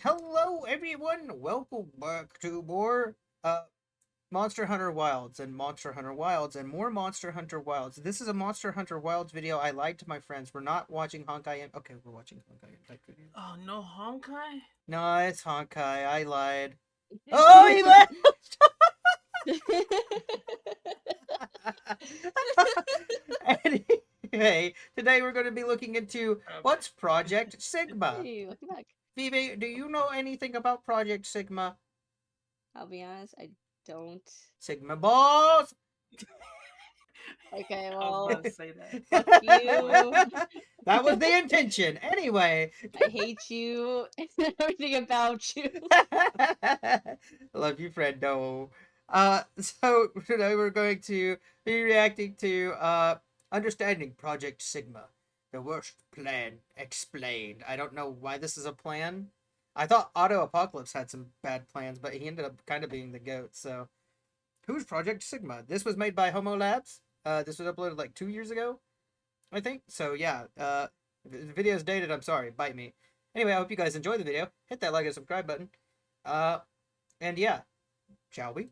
Hello, everyone. Welcome back to more Monster Hunter Wilds and Monster Hunter Wilds and more Monster Hunter Wilds. This is a Monster Hunter Wilds video. I lied to my friends. We're not watching Honkai. Okay, we're watching Honkai Impact video. Oh, no Honkai? No, it's Honkai. I lied. Oh, he lied. Anyway, today we're going to be looking into what's Project Sigma. Hey, welcome back. Vive, do you know anything about Project Sigma? I'll be honest, I don't. Sigma balls. Okay, I well, was gonna say that. fuck you. That was the intention. Anyway. I hate you and everything about you. Love you, Friendo. So today we're going to be reacting to Understanding Project Sigma. The worst plan explained. I don't know why this is a plan. I thought Auto Apocalypse had some bad plans, but he ended up kind of being the goat, so. Who's Project Sigma? This was made by Homo Labs. This was uploaded like 2 years ago, I think. So yeah, the video's dated. I'm sorry, bite me. Anyway, I hope you guys enjoy the video. Hit that like and subscribe button. And yeah, shall we?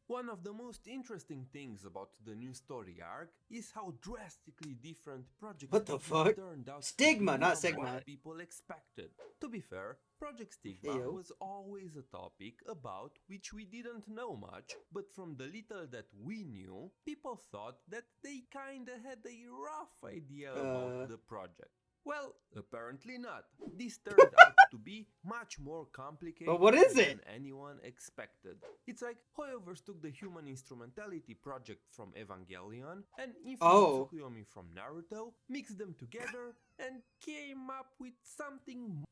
One of the most interesting things about the new story arc is how drastically different Project What the Stigma fuck? turned out Stigma, to be not from Sigma. what people expected. To be fair, Project Stigma Ew. was always a topic about which we didn't know much, but from the little that we knew, people thought that they kinda had a rough idea about the project. Well, apparently not. This turned out to be much more complicated But what is than it? anyone expected. It's like whoever took the human instrumentality project from Evangelion and Infinite Oh. Tsukuyomi from Naruto, mixed them together and came up with something.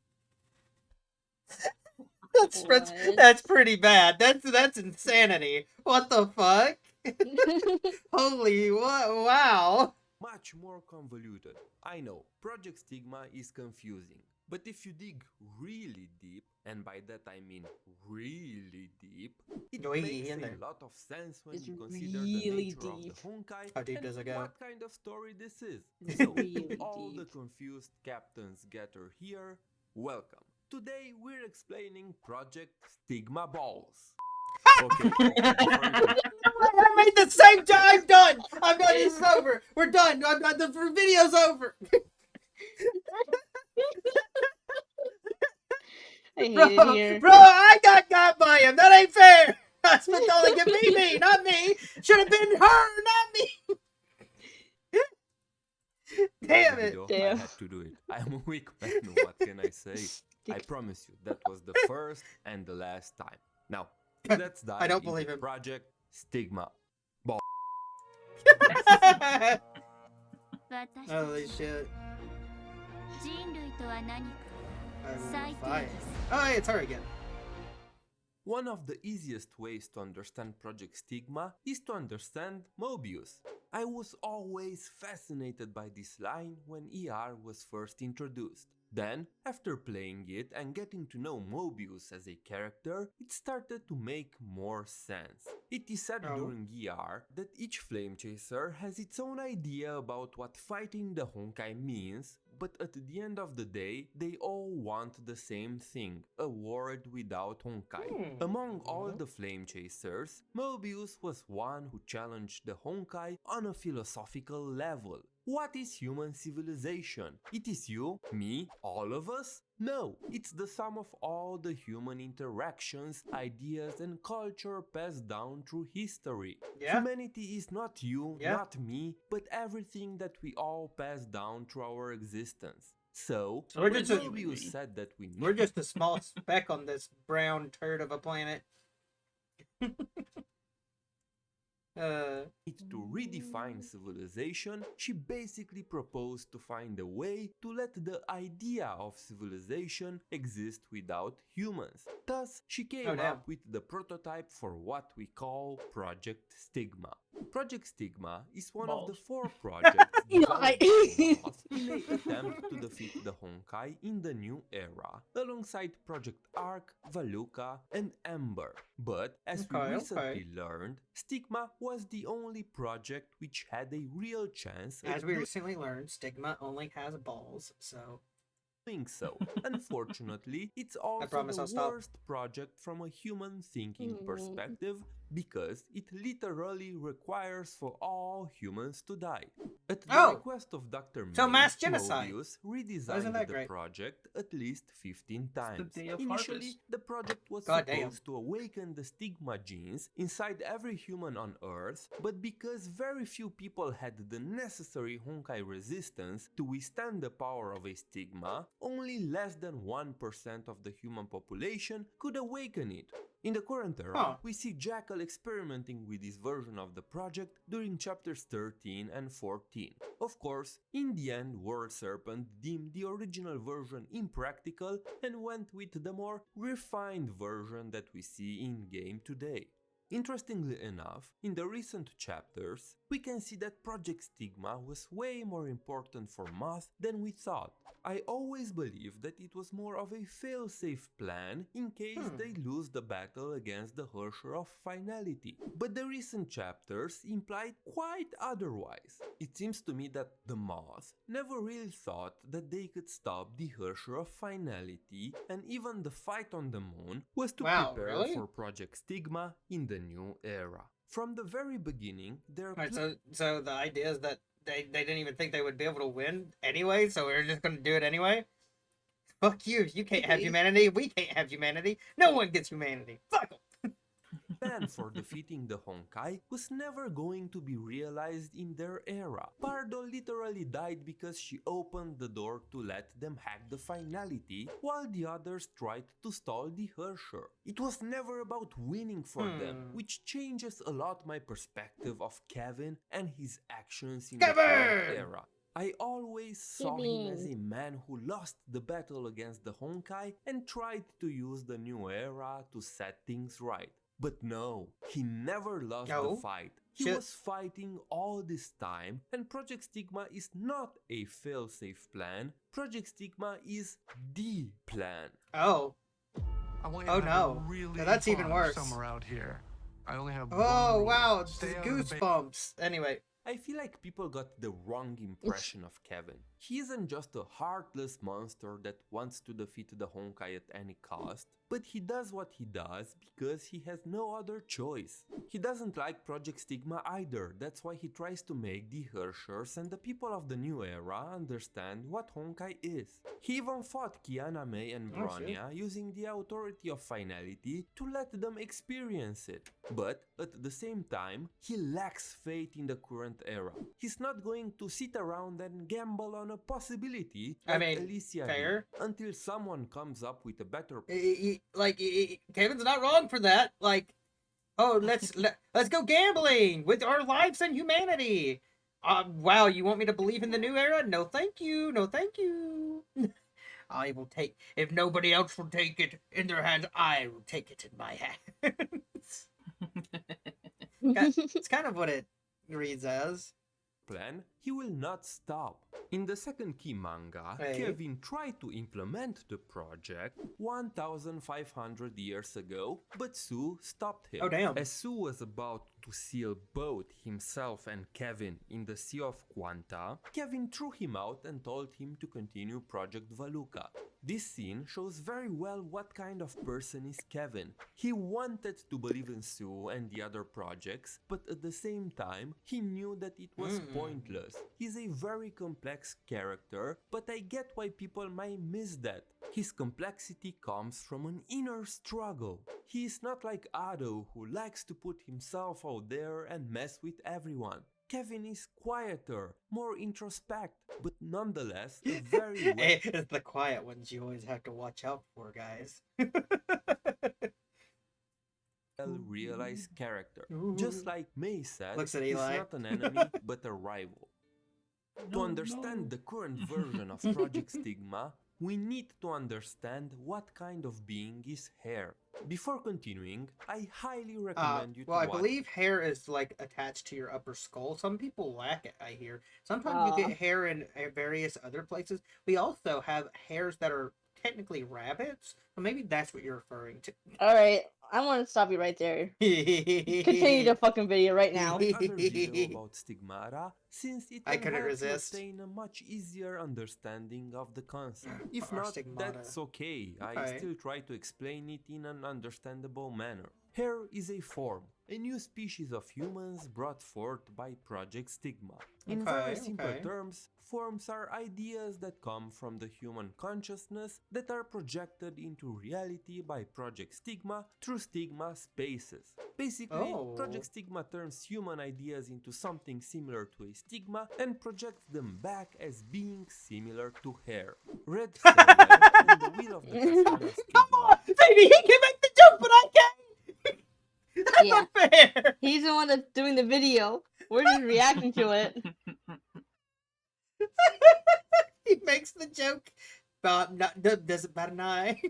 That's pretty bad. That's insanity. What the fuck? Holy what? Wow. Much more convoluted. I know, Project Stigma is confusing, but if you dig really deep, and by that I mean really deep, it Go makes in a there. lot of sense when It's you consider the really nature deep. of the Honkai How deep and does it go? what kind of story this is. It's So, really all the deep. confused captains gather here, welcome. Today we're explaining Project Stigma Balls. Okay, I made the same time. I'm done. I'm done. This is over. We're done. I'm done. The video's over. I hate Bro, it here. bro, I got by him. That ain't fair. That's what only can be me, not me. Should have been her, not me. Damn it. I Damn. had to do it. I'm a weak man, what can I say? I promise you, that was the first and the last time. Now, let's dive I don't into believe him. Project Stigma. Ball. Holy shit. 人類とは何か I'm fine. Oh, hey, it's her again. One of the easiest ways to understand Project Stigma is to understand Mobius. I was always fascinated by this line when ER was first introduced. Then, after playing it and getting to know Mobius as a character, it started to make more sense. It is said during ER that each flame chaser has its own idea about what fighting the Honkai means, but at the end of the day, they all want the same thing, a world without Honkai. Among all the flame chasers, Mobius was one who challenged the Honkai on a philosophical level. What is human civilization? It is you, me, all of us? No, it's the sum of all the human interactions, ideas and culture passed down through history. Yeah. Humanity is not you, not me, but everything that we all pass down through our existence. So we're when just a- Mobius said that we We're just a small speck on this brown turd of a planet. To redefine civilization, she basically proposed to find a way to let the idea of civilization exist without humans. Thus, she came up with the prototype for what we call Project Stigma. Project Stigma is one of the 4 projects developed in an attempt to defeat the Honkai in the new era, alongside Project Arc, Valuka, and Ember. But as we recently learned, Stigma was the only project which had a real chance. As we recently learned, Stigma only has balls, so doing so. Unfortunately, it's also promise the I'll stop. worst project from a human thinking perspective because it literally requires for all humans to die. At the Oh! request of Dr. So May, mass genocide. Mobius Isn't redesigned that the great? project at least 15 times. day of Initially, harvest. the project was God damn. supposed to awaken the Stigma genes inside every human on Earth, but because very few people had the necessary Honkai resistance to withstand the power of a Stigma, only less than 1% of the human population could awaken it. In the current era, Huh. we see Jackal experimenting with this version of the project during chapters 13 and 14. Of course, in the end, World Serpent deemed the original version impractical and went with the more refined version that we see in-game today. Interestingly enough, in the recent chapters, we can see that Project Stigma was way more important for Moth than we thought. I always believed that it was more of a fail-safe plan in case they lose the battle against the Harsher of Finality. But the recent chapters implied quite otherwise. It seems to me that the Moth never really thought that they could stop the Harsher of Finality, and even the fight on the moon was to Wow, prepare really? for Project Stigma in the new era. From the very beginning, their Right, so the idea is that they didn't even think they would be able to win anyway, so we're just gonna do it anyway? Fuck you, you can't have humanity, we can't have humanity, no one gets humanity, fuck 'em! plan for defeating the Honkai was never going to be realized in their era. Pardo literally died because she opened the door to let them hack the finality, while the others tried to stall the Harsher. It was never about winning for them, which changes a lot my perspective of Kevin and his actions in the current Kevin! era. I always saw him as a man who lost the battle against the Honkai and tried to use the new era to set things right. But no, he never lost the No? fight. He Shit. was fighting all this time, and Project Stigma is not a fail-safe plan. Project Stigma is the plan. Oh. I want Oh, you to have no. a really Now that's even fun worse. summer out here. I only have Oh, one rule. wow, Stay out of the goosebumps. Anyway. I feel like people got the wrong impression of Kevin. He isn't just a heartless monster that wants to defeat the Honkai at any cost, but he does what he does because he has no other choice. He doesn't like Project Stigma either, that's why he tries to make the Hershers and the people of the new era understand what Honkai is. He even fought Kiana May and Oh, shit. Bronya using the authority of finality to let them experience it. But at the same time, he lacks faith in the current era. He's not going to sit around and gamble on a possibility I like mean, Alicia fair. did, until someone comes up with a better Kevin's not wrong for that. Like, oh, let's go gambling with our lives and humanity. Wow, you want me to believe in the new era? No, thank you. No, thank you. I will take. If nobody else will take it in their hands, I will take it in my hands. It's kind of what it reads as. plan, he will not stop. In the second key manga, Hey. Kevin tried to implement the project 1500 years ago, but Sue stopped him. Oh, damn. As Sue was about to seal both himself and Kevin in the Sea of Quanta, Kevin threw him out and told him to continue Project Valuka. This scene shows very well what kind of person is Kevin. He wanted to believe in Sue and the other projects, but at the same time, he knew that it was pointless. He's a very complex character, but I get why people might miss that. His complexity comes from an inner struggle. He is not like Ado, who likes to put himself out there and mess with everyone. Kevin is quieter, more introspect, but nonetheless a very It's the quiet ones you always have to watch out for, guys. well-realized character. Just like May said, Looks at he's Eli. not an enemy but a rival. To understand the current version of Project Stigma, we need to understand what kind of being is Hare. Before continuing, I highly recommend you to Well, I watch. believe hair is like attached to your upper skull. Some people lack it, I hear. Sometimes you get hair in various other places. We also have hairs that are technically rabbits. So maybe that's what you're referring to. Alright, I want to stop you right there. Continue the fucking video right now. Another video about stigmata, since it I can couldn't help resist. you attain a much easier understanding of the concept. If Or not, stigmata. that's okay. I Okay. still try to explain it in an understandable manner. Hare is a form, a new species of humans brought forth by Project Stigma. In very simple terms, forms are ideas that come from the human consciousness that are projected into reality by Project Stigma through Stigma spaces. Basically, Project Stigma turns human ideas into something similar to a stigma and projects them back as being similar to Hare. Red Stairwell and the Wheel of the Persona Come Stigma. on, baby, he can make the joke, but I can't. That's Yeah. unfair. He's the one that's doing the video. We're just reacting to it. He makes the joke, but doesn't bat an eye.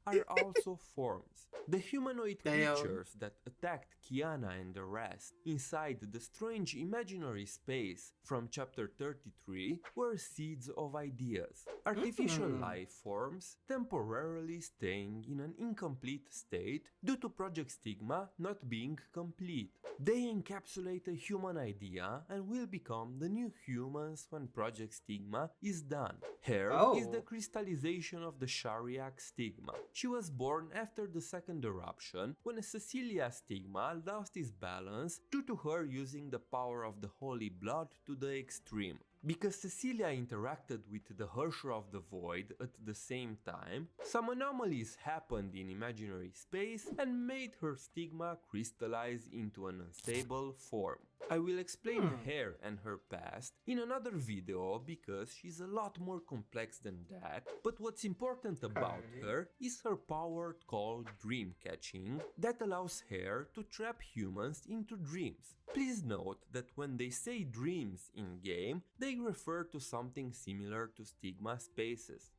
Are also forms. The humanoid Damn. creatures that attacked Kiana and the rest inside the strange imaginary space from chapter 33 were seeds of ideas. Artificial life forms temporarily staying in an incomplete state due to Project Stigma not being complete. They encapsulate a human idea and will become the new humans when Project Stigma is done. Hare is the crystallization of the Shariak Stigma. She was born after the second eruption when Cecilia Stigma lost his balance due to her using the power of the holy blood to the extreme. Because Cecilia interacted with the Harsher of the Void at the same time, some anomalies happened in imaginary space and made her stigma crystallize into an unstable form. I will explain Hare and her past in another video because she's a lot more complex than that, but what's important about her is her power called dream catching that allows Hare to trap humans into dreams. Please note that when they say dreams in game, they refer to something similar to Stigma spaces.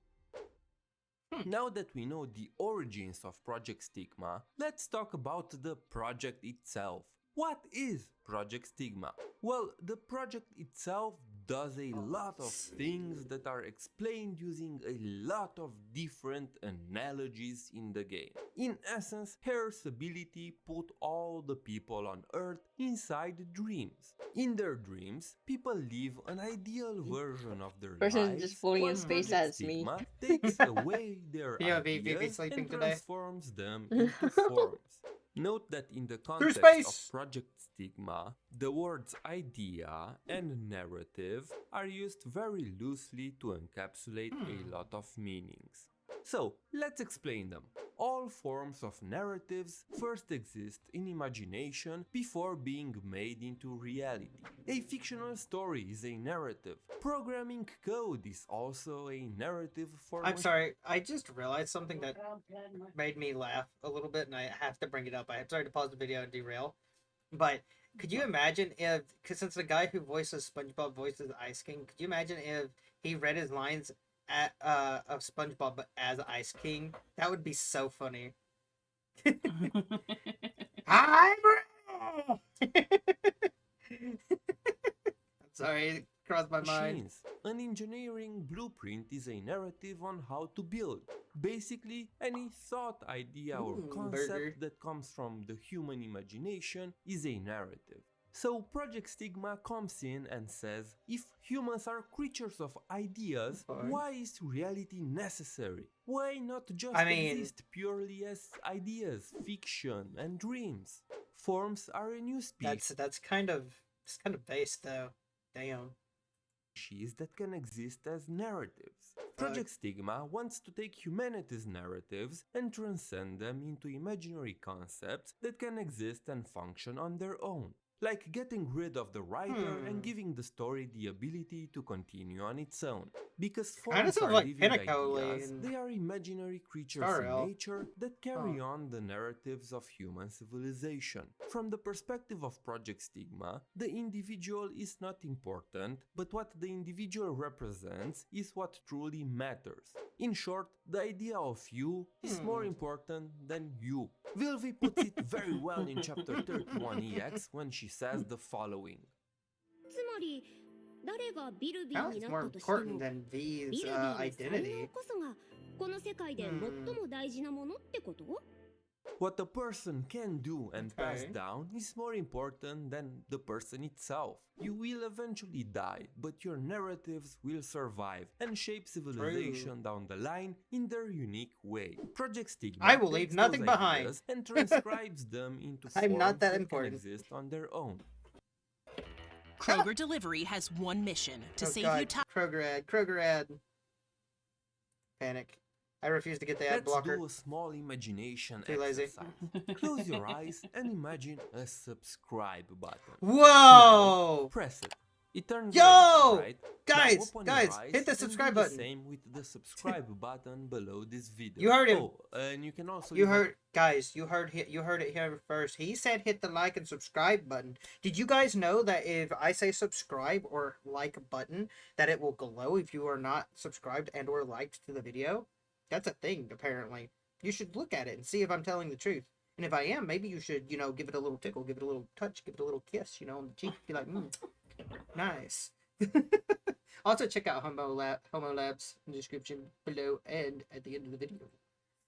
Now that we know the origins of Project Stigma, let's talk about the project itself. What is Project Stigma? Well, the project itself does a lot of things that are explained using a lot of different analogies in the game. In essence, Hare's ability put all the people on Earth inside dreams. In their dreams, people live an ideal version of their Person lives, just floating in while space Project as me. Stigma takes away their POV, ideas sleeping and today. transforms them into forms. Note that in the context space! of Project Stigma, the words idea and narrative are used very loosely to encapsulate a lot of meanings. So, let's explain them. All forms of narratives first exist in imagination before being made into reality. A fictional story is a narrative. Programming code is also a narrative form. I'm sorry, I just realized something that made me laugh a little bit, and I have to bring it up. I'm sorry to pause the video and derail, but could you imagine if, because since the guy who voices SpongeBob voices Ice King, could you imagine if he read his lines of SpongeBob but as Ice King? That would be so funny. I'm sorry, it crossed my mind. Machines. An engineering blueprint is a narrative on how to build. Basically, any thought, idea, or concept burger. that comes from the human imagination is a narrative. So Project Stigma comes in and says, if humans are creatures of ideas, why is reality necessary? Why not just exist purely as ideas, fiction, and dreams? Forms are a new species. That's kind of based though. Damn. That can exist as narratives. Project Stigma wants to take humanity's narratives and transcend them into imaginary concepts that can exist and function on their own. Like getting rid of the writer and giving the story the ability to continue on its own. Because forms are like living Pinnacle ideas, in they are imaginary creatures Starrel. in nature that carry on the narratives of human civilization. From the perspective of Project Stigma, the individual is not important, but what the individual represents is what truly matters. In short, the idea of you is more important than you. Vilvi puts it very well in chapter 31EX when she says the following. つまり誰がビルビー Now に it's な more ったとしても important than V's ビルビーの才能 identity. こそがこの世界で最も大事なものってこと？ What a person can do and pass Okay. down is more important than the person itself. You will eventually die, but your narratives will survive and shape civilization down the line in their unique way. Project Stigma I will leave takes nothing those behind. ideas and transcribes them into I'm not forms that can important. exist on their own. Kroger Delivery has one mission to Oh save god, you time. Kroger ad. Panic. I refuse to get the ad Let's blocker. do a small imagination Too lazy. exercise. Close your eyes and imagine a subscribe button. Whoa! Now, press it. It turns Yo! red, right? Guys, Now open guys, your eyes hit the and subscribe do button. the same with the subscribe button below this video. You heard him. Oh, and you can also You leave a heard, guys. You heard it here first. He said hit the like and subscribe button. Did you guys know that if I say subscribe or like button, that it will glow if you are not subscribed and or liked to the video? That's a thing, apparently. You should look at it and see if I'm telling the truth. And if I am, maybe you should, give it a little tickle, give it a little touch, give it a little kiss, on the cheek. Be like, nice. Also, check out Homo Labs in the description below and at the end of the video.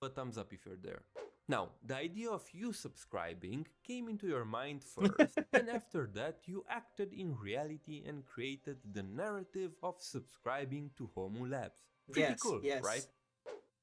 a thumbs up if you're there. Now, the idea of you subscribing came into your mind first, and after that you acted in reality and created the narrative of subscribing to Homo Labs. Pretty Yes, cool, yes. right?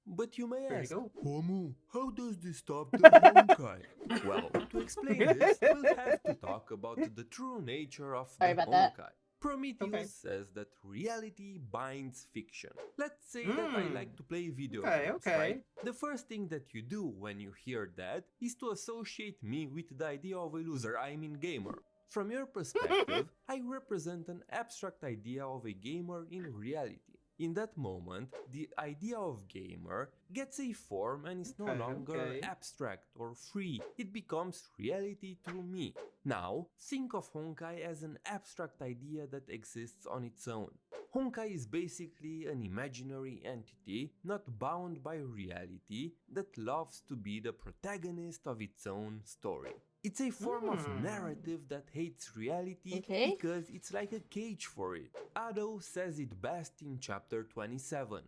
But you may Pretty ask, cool. Homo, how does this stop the Honkai? Well, to explain this, we'll have to talk about the true nature of Sorry the about that. Honkai. Prometheus says that reality binds fiction. Let's say that I like to play video games, right? The first thing that you do when you hear that is to associate me with the idea of a loser, I mean gamer. From your perspective, I represent an abstract idea of a gamer in reality. In that moment, the idea of gamer gets a form and is no longer abstract or free. It becomes reality through me. Now, think of Honkai as an abstract idea that exists on its own. Honkai is basically an imaginary entity not bound by reality that loves to be the protagonist of its own story. It's a form of narrative that hates reality because it's like a cage for it. Ado says it best in chapter 27.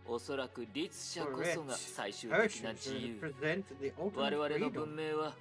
おそらく律者こ For そが rich 最終的な Persians 自由。 represent the 我 ultimate 々の freedom. 文明は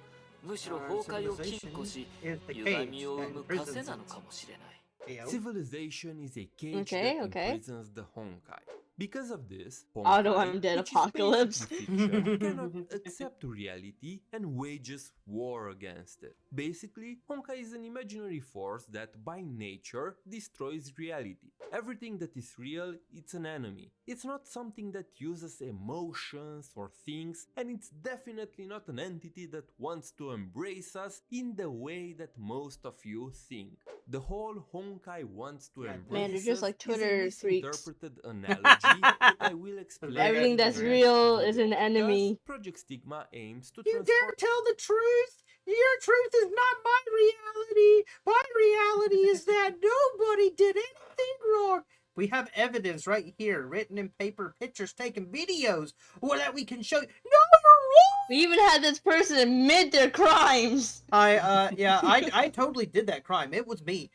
むしろ Our 崩壊を禁 civilization 錮し、 is the 歪 cage みを that 生む imprisons 枷なの us. かもしれない。 Ayo. Civilization is a cage Okay, that okay. imprisons the Honkai. Because of this, Auto Honkai, I'm dead which is apocalypse. basically fiction, cannot accept reality and wages war against it. Basically, Honkai is an imaginary force that by nature destroys reality. Everything that is real, it's an enemy. It's not something that uses emotions or things, and it's definitely not an entity that wants to embrace us in the way that most of you think. The whole Honkai wants to embrace Man, they're just us like is a Twitter freaks. misinterpreted analogy that I will explain. Everything that's in the real next is an video. enemy. Thus, Project Stigma aims to You transform dare tell the truth? Your truth is not my reality. My reality is that nobody did anything wrong. We have evidence right here, written in paper, pictures taken, videos, or that we can show you. No, you're wrong. We even had this person admit their crimes. I totally did that crime. It was me.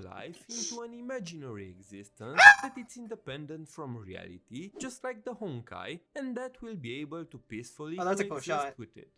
life into an imaginary existence that it's independent from reality, just like the Honkai, and that will be able to peacefully that's a cool coexist shot. with it.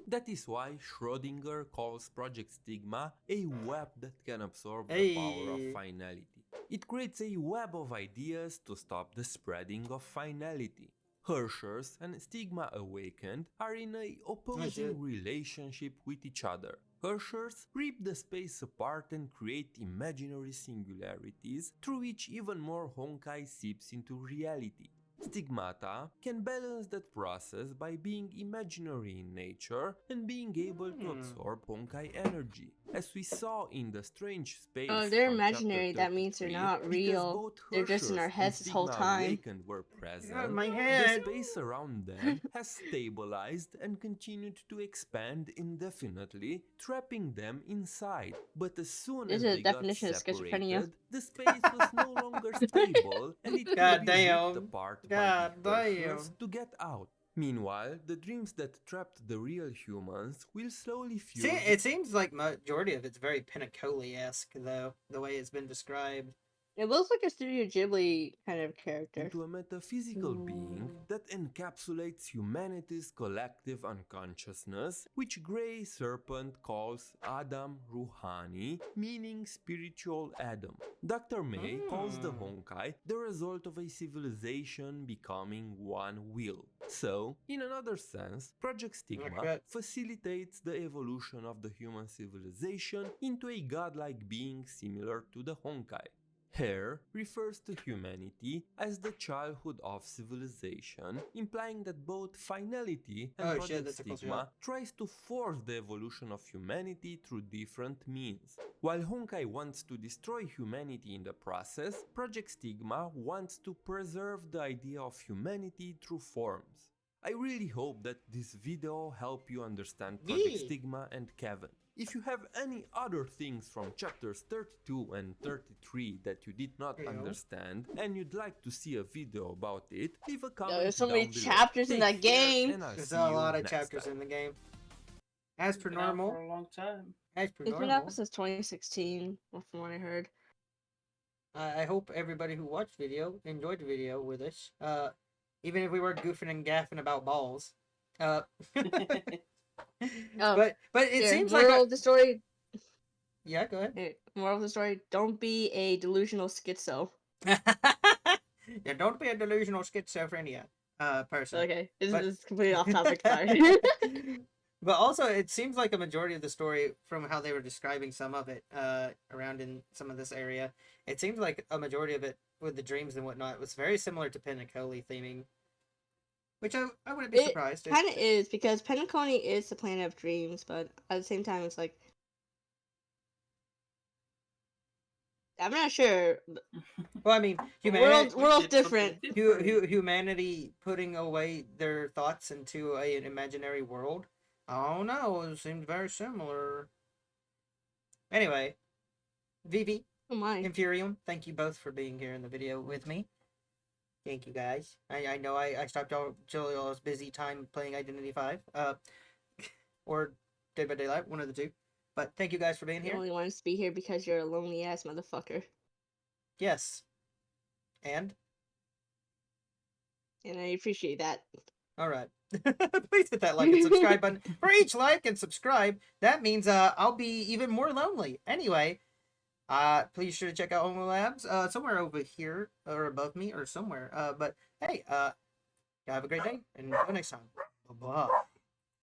That is why Schrödinger calls Project Stigma a web that can absorb the power of Hey. finality. It creates a web of ideas to stop the spreading of finality. Hershers and Stigma Awakened are in a opposing relationship with each other. Hershers rip the space apart and create imaginary singularities through which even more Honkai seeps into reality. Stigmata can balance that process by being imaginary in nature and being able to absorb Honkai energy. As we saw in the strange space. Oh, if they're from imaginary, chapter that means they're 33, not because real. both They're just in our Hershers heads and this whole Stigma time. Awakened were present. Yeah, my The head. space around them has stabilized and continued to expand indefinitely, trapping them inside. But as soon This as is a they got definition of schizophrenia. separated, the space was no longer stable, and it God could be ripped damn. apart God by the damn. Hershers to get out. Meanwhile, the dreams that trapped the real humans will slowly fuse. It seems like majority of it's very Pinnacle-esque, though, the way it's been described. It looks like a Studio Ghibli kind of character. into a metaphysical being that encapsulates humanity's collective unconsciousness, which Grey Serpent calls Adam Ruhani, meaning spiritual Adam. Dr. May calls the Honkai the result of a civilization becoming one will. So, in another sense, Project Stigma Okay. facilitates the evolution of the human civilization into a godlike being similar to the Honkai. Hare refers to humanity as the childhood of civilization, implying that both finality and Oh, shit, Project that's a close Stigma shot. tries to force the evolution of humanity through different means. While Honkai wants to destroy humanity in the process, Project Stigma wants to preserve the idea of humanity through forms. I really hope that this video helped you understand Project Yeah. Stigma and Kevin. If you have any other things from chapters 32 and 33 that you did not Yeah. understand and you'd like to see a video about it, leave a comment there's so many down below. chapters in Take that care, game. and I'll There's see a you lot of next chapters time. in the game. As per Been out normal. for a long time. As per It's been normal. out since 2016, from what I heard. I hope everybody who watched video enjoyed the video with us. Even if we were goofing and gaffing about balls. But it Here, seems moral like of the story. yeah, go ahead. Here, moral of the story: don't be a delusional schizo. Yeah, don't be a delusional schizophrenia person. Okay, this But- is completely off topic. Sorry. But also, it seems like a majority of the story, from how they were describing some of it around in some of this area, it seems like a majority of it with the dreams and whatnot was very similar to Penacoli theming, which I wouldn't be It surprised. Kind of is, because Penacony is the planet of dreams, but at the same time, it's like I'm not sure. Well, I mean, World's Did different. something different. Humanity putting away their thoughts into an imaginary world. I don't know. It seemed very similar. Anyway, Vivi, Oh my. Infurium, thank you both for being here in the video with me. Thank you guys. I know I stopped y'all's busy time playing Identity 5. Or Dead by Daylight, one of the two. But thank you guys for being You here. only want us to be here because you're a lonely ass motherfucker, Yes. And? and I appreciate that. Alright. Please hit that like and subscribe button. For each like and subscribe, that means I'll be even more lonely. Anyway, please sure to check out Homo Labs, somewhere over here, or above me, or somewhere. But hey, have a great day, and until next time. Bye-bye.